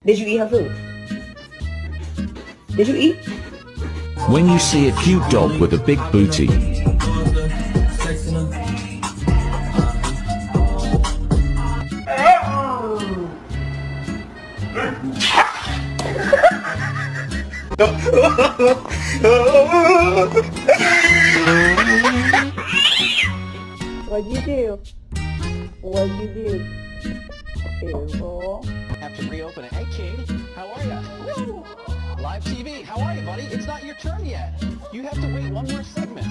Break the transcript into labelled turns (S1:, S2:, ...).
S1: Did you eat her food? Did you eat?
S2: When you see a cute dog with a big booty,
S1: What'd you do? What'd you do? Ew.
S3: Have to reopen it. Hey, King, how are ya? Woo! Live TV, how are you, buddy? It's not your turn yet. You have to wait one more segment.